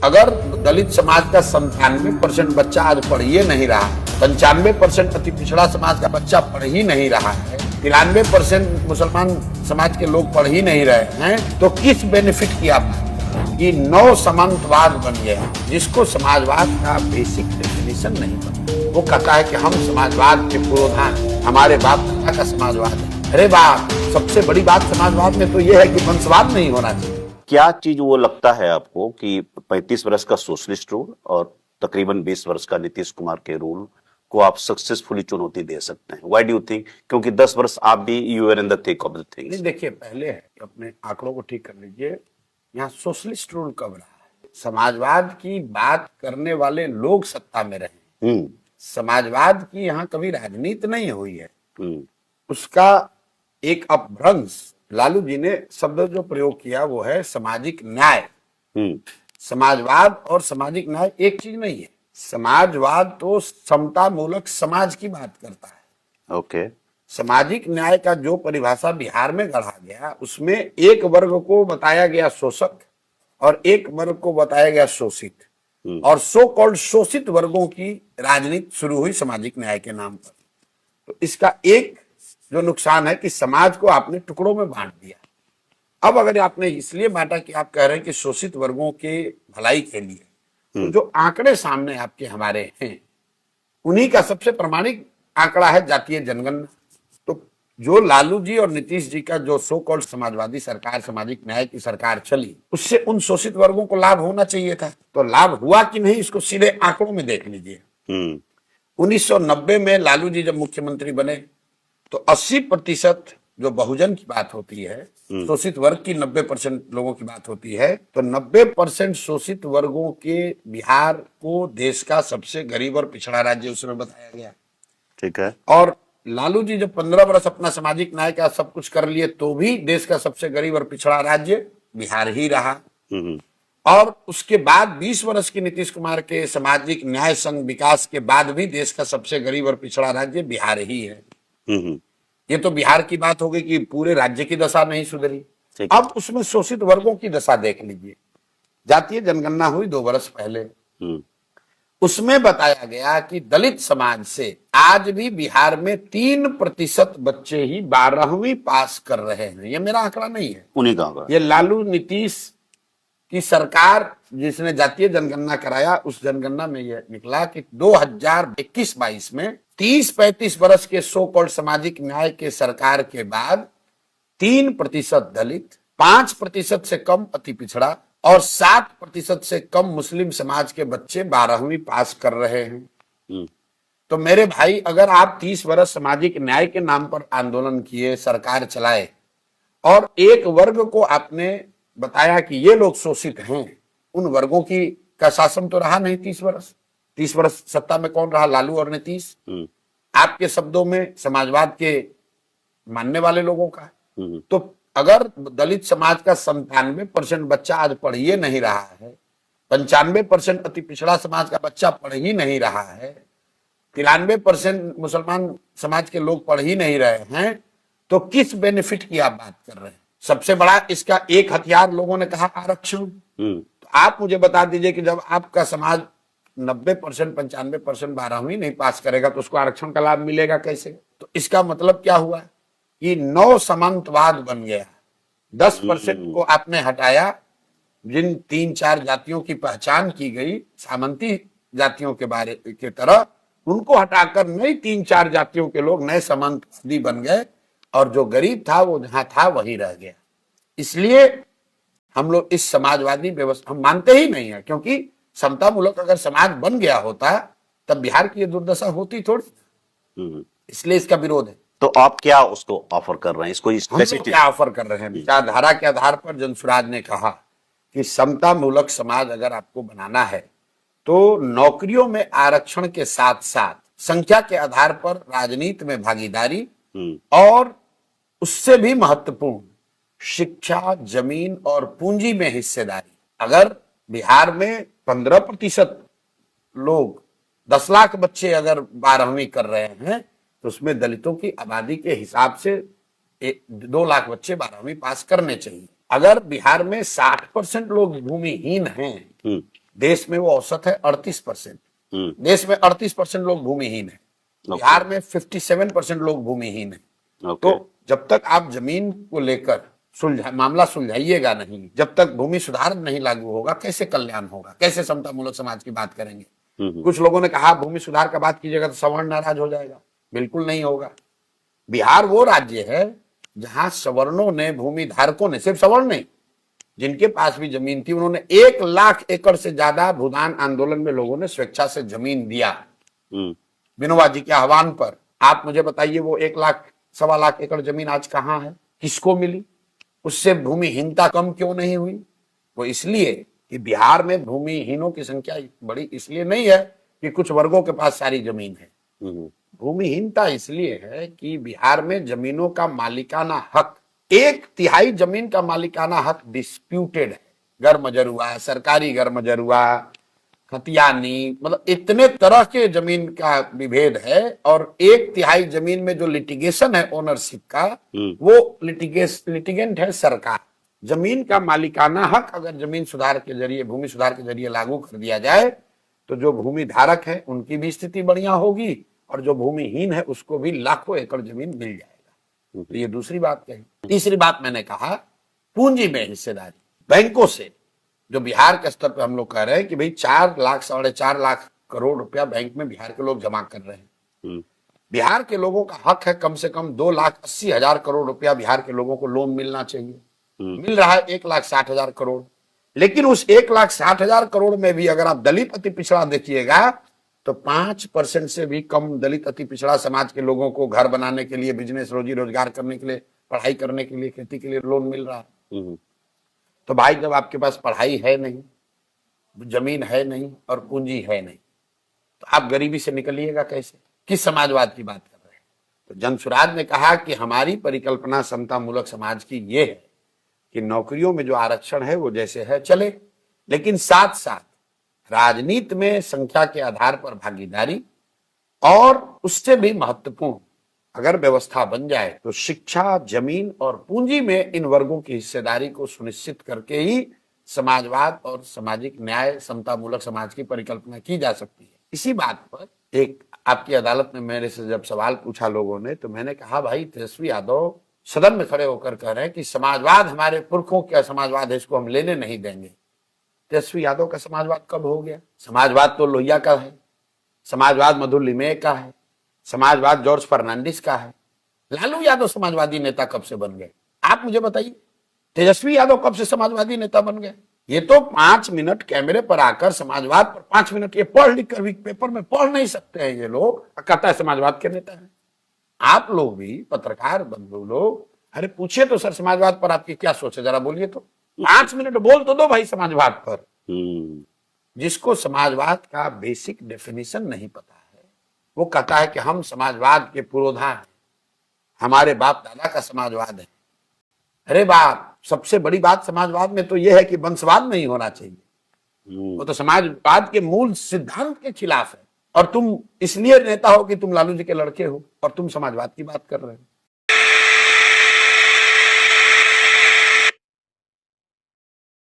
अगर दलित समाज का 97% बच्चा आज पढ़ ही नहीं रहा, 95% अति पिछड़ा समाज का बच्चा पढ़ ही नहीं रहा है, 93% मुसलमान समाज के लोग पढ़ ही नहीं रहे हैं, तो किस बेनिफिट की आप कि नौ सामंतवाद बन गया, जिसको समाजवाद का बेसिक डेफिनेशन नहीं पता। वो कहता है कि हम समाजवाद के पुरोधा, हमारे बाप दादा का समाजवाद है। अरे बाप, सबसे बड़ी बात समाजवाद में तो ये है कि वंशवाद नहीं होना चाहिए। क्या चीज वो लगता है आपको कि 35 वर्ष का सोशलिस्ट रूल और तकरीबन 20 वर्ष का नीतीश कुमार के रूल को आप सक्सेसफुली चुनौती दे सकते हैं? Why do you think? क्योंकि 10 वर्ष आप भी you are in the thick of the things. नहीं, देखिए, पहले है अपने आंकड़ों को ठीक कर लीजिए। यहाँ सोशलिस्ट रूल कब रहा है? समाजवाद की बात करने वाले लोग सत्ता में रहे। समाजवाद की यहाँ कभी राजनीति नहीं हुई है। उसका एक अपभ्रंश लालू जी ने शब्द जो प्रयोग किया वो है सामाजिक न्याय। समाजवाद और सामाजिक न्याय एक चीज नहीं है। समाजवाद तो समता मूलक समाज की बात करता है। ओके। सामाजिक न्याय का जो परिभाषा बिहार में गढ़ा गया, उसमें एक वर्ग को बताया गया शोषक और एक वर्ग को बताया गया शोषित, और सो कॉल्ड शोषित वर्गों की राजनीति शुरू हुई सामाजिक न्याय के नाम पर। तो इसका एक जो नुकसान है कि समाज को आपने टुकड़ों में बांट दिया। अब अगर आपने इसलिए बांटा कि आप कह रहे हैं कि शोषित वर्गों के भलाई के लिए, तो जो आंकड़े सामने आपके हमारे हैं, उन्हीं का सबसे प्रमाणिक आंकड़ा है जातीय जनगणना। तो जो लालू जी और नीतीश जी का जो सो कॉल्ड समाजवादी सरकार, सामाजिक न्याय की सरकार चली, उससे उन शोषित वर्गों को लाभ होना चाहिए था। तो लाभ हुआ कि नहीं, इसको सीधे आंकड़ों में देख लीजिए। 1990 में लालू जी जब मुख्यमंत्री बने तो 80% जो बहुजन की बात होती है, शोषित वर्ग की 90% लोगों की बात होती है, तो 90% शोषित वर्गों के बिहार को देश का सबसे गरीब और पिछड़ा राज्य उसमें बताया गया। ठीक है। और लालू जी जब 15 वर्ष अपना सामाजिक न्याय का सब कुछ कर लिए, तो भी देश का सबसे गरीब और पिछड़ा राज्य बिहार ही रहा। और उसके बाद 20 वर्ष की नीतीश कुमार के सामाजिक न्याय संघ विकास के बाद भी देश का सबसे गरीब और पिछड़ा राज्य बिहार ही है। ये तो बिहार की बात हो गई कि पूरे राज्य की दशा नहीं सुधरी। अब उसमें शोषित वर्गों की दशा देख लीजिए। जातीय जनगणना हुई 2 वर्ष पहले। उसमें बताया गया कि दलित समाज से आज भी बिहार में 3% बच्चे ही 12वीं पास कर रहे हैं। ये मेरा आंकड़ा नहीं है, उन्हीं का आंकड़ा। ये लालू नीतीश की सरकार जिसने जातीय जनगणना कराया, उस जनगणना में यह निकला कि 2021-22 में 30-35 वर्ष के सो कॉल्ड सामाजिक न्याय के सरकार के बाद 3% दलित, 5% से कम अति पिछड़ा और 7% से कम मुस्लिम समाज के बच्चे 12वीं पास कर रहे हैं। तो मेरे भाई, अगर आप 30 वर्ष सामाजिक न्याय के नाम पर आंदोलन किए, सरकार चलाए, और एक वर्ग को आपने बताया कि ये लोग शोषित हैं, उन वर्गों की का शासन तो रहा नहीं 30 वर्ष। 30 वर्ष सत्ता में कौन रहा? लालू और नीतीश। आपके शब्दों में समाजवाद के मानने वाले लोगों का। तो अगर दलित समाज का 97% बच्चा आज पढ़ ही नहीं रहा है, 95% अति पिछड़ा समाज का बच्चा पढ़ ही नहीं रहा है, 93% मुसलमान समाज के लोग पढ़ ही नहीं रहे हैं, तो किस बेनिफिट की आप बात कर रहे हैं? सबसे बड़ा इसका एक हथियार लोगों ने कहा आरक्षण। तो आप मुझे बता दीजिए कि जब आपका समाज 90%, 95% 12वीं नहीं पास करेगा, तो उसको आरक्षण का लाभ मिलेगा कैसे? तो इसका मतलब क्या हुआ कि 9 सामंतवाद बन गया। 10% को आपने हटाया, जिन 3-4 जातियों की पहचान की गई सामंती जातियों के बारे की तरह, उनको हटाकर नई 3-4 जातियों के लोग नए सामंतवादी बन गए, और जो गरीब था वो जहां था वहीं रह गया। इसलिए हम लोग इस समाजवादी व्यवस्था हम मानते ही नहीं है, क्योंकि समता मूलक अगर समाज बन गया होता तब बिहार की ये दुर्दशा होती थोड़ी। इसलिए इसका विरोध है। तो आप क्या उसको ऑफर कर रहे हैं? इसको हम तो क्या ऑफर कर रहे हैं? विचारधारा के आधार पर जनसुराज ने कहा कि समता मूलक समाज अगर आपको बनाना है, तो नौकरियों में आरक्षण के साथ साथ संख्या के आधार पर राजनीति में भागीदारी, और उससे भी महत्वपूर्ण शिक्षा, जमीन और पूंजी में हिस्सेदारी। अगर बिहार में 15% लोग, 10 लाख बच्चे अगर 12वीं कर रहे हैं, तो उसमें दलितों की आबादी के हिसाब से 2 लाख बच्चे 12वीं पास करने चाहिए। अगर बिहार में 60% लोग भूमिहीन हैं, देश में वो औसत है 38%। हम्म। देश में 38% लोग भूमिहीन है, बिहार में 57% लोग भूमिहीन है। ओके। तो जब तक आप जमीन को लेकर मामला सुलझाइएगा नहीं, जब तक भूमि सुधार नहीं लागू होगा, कैसे कल्याण होगा, कैसे समतामूलक समाज की बात करेंगे। कुछ लोगों ने कहा भूमि सुधार का बात कीजिएगा तो सवर्ण नाराज हो जाएगा। बिल्कुल नहीं होगा। बिहार वो राज्य है जहां सवर्णों ने, भूमि धारकों ने, सिर्फ सवर्ण नहीं, जिनके पास भी जमीन थी, उन्होंने 1 लाख एकड़ से ज्यादा भूदान आंदोलन में लोगों ने स्वेच्छा से जमीन दिया विनोबा जी के आह्वान पर। आप मुझे बताइए वो 1 लाख, 1.25 लाख एकड़ जमीन आज कहां है, किसको मिली? उससे भूमिहीनता कम क्यों नहीं हुई? वो इसलिए कि बिहार में भूमिहीनों की संख्या बड़ी इसलिए नहीं है कि कुछ वर्गों के पास सारी जमीन है। भूमिहीनता इसलिए है कि बिहार में जमीनों का मालिकाना हक, 1/3 जमीन का मालिकाना हक डिस्प्यूटेड है। गर्मजरुआ, सरकारी गर्मजरुआ, खतियानी, मतलब इतने तरह के जमीन का विभेद है। और 1/3 जमीन में जो लिटिगेशन है ओनरशिप का, वो लिटिगेंट है सरकार। जमीन का मालिकाना हक अगर जमीन सुधार के जरिए, भूमि सुधार के जरिए लागू कर दिया जाए तो जो भूमि धारक है उनकी भी स्थिति बढ़िया होगी और जो भूमिहीन है उसको भी लाखों एकड़ जमीन मिल जाएगा। तो ये दूसरी बात कही। तीसरी बात मैंने कहा पूंजी में हिस्सेदारी, बैंकों से जो बिहार के स्तर पर हम लोग कह रहे हैं कि भाई 4 लाख 4.5 लाख करोड़ रुपया बैंक में बिहार के लोग जमा कर रहे हैं। बिहार के लोगों का हक है कम से कम 2,80,000 करोड़ रुपया बिहार के लोगों को लोन मिलना चाहिए। मिल रहा है 1,60,000 करोड़। लेकिन उस 1,60,000 करोड़ में भी अगर आप दलित अति पिछड़ा देखिएगा तो 5% से भी कम दलित अति पिछड़ा समाज के लोगों को घर बनाने के लिए, बिजनेस, रोजी रोजगार करने के लिए, पढ़ाई करने के लिए, खेती के लिए लोन मिल रहा है। तो भाई जब आपके पास पढ़ाई है नहीं, जमीन है नहीं और पूंजी है नहीं, तो आप गरीबी से निकलिएगा कैसे? किस समाजवाद की बात कर रहे हैं? तो जनसुराज ने कहा कि हमारी परिकल्पना समतामूलक समाज की ये है कि नौकरियों में जो आरक्षण है वो जैसे है चले, लेकिन साथ साथ राजनीति में संख्या के आधार पर भागीदारी, और उससे भी महत्वपूर्ण अगर व्यवस्था बन जाए तो शिक्षा, जमीन और पूंजी में इन वर्गों की हिस्सेदारी को सुनिश्चित करके ही समाजवाद और सामाजिक न्याय, समतामूलक समाज की परिकल्पना की जा सकती है। इसी बात पर एक आपकी अदालत में मेरे से जब सवाल पूछा लोगों ने, तो मैंने कहा भाई तेजस्वी यादव सदन में खड़े होकर कह रहे हैं कि समाजवाद हमारे पुरखों का समाजवाद है, इसको हम लेने नहीं देंगे। तेजस्वी यादव का समाजवाद कब हो गया? समाजवाद तो लोहिया का है, समाजवाद मधुर लिमये का है, समाजवाद जॉर्ज फर्नांडिस का है। लालू यादव समाजवादी नेता कब से बन गए? आप मुझे बताइए। तेजस्वी यादव कब से समाजवादी नेता बन गए? ये तो 5 मिनट कैमरे पर आकर समाजवाद पर 5 मिनट ये पढ़ लिख कर भी पेपर में पढ़ नहीं सकते हैं ये लोग, कहता है समाजवाद के नेता है। आप लोग भी पत्रकार बंधु लोग, अरे पूछिए तो सर समाजवाद पर आपकी क्या सोच है, जरा बोलिए तो। 5 मिनट बोल तो दो भाई समाजवाद पर। जिसको समाजवाद का बेसिक डेफिनेशन नहीं पता है वो कहता है कि हम समाजवाद के पुरोधा हैं, हमारे बाप दादा का समाजवाद है। अरे बाप, सबसे बड़ी बात समाजवाद में तो यह है कि वंशवाद नहीं होना चाहिए। वो तो समाजवाद के मूल सिद्धांत के खिलाफ है। और तुम इसलिए नेता हो कि तुम लालू जी के लड़के हो और तुम समाजवाद की बात कर रहे हो।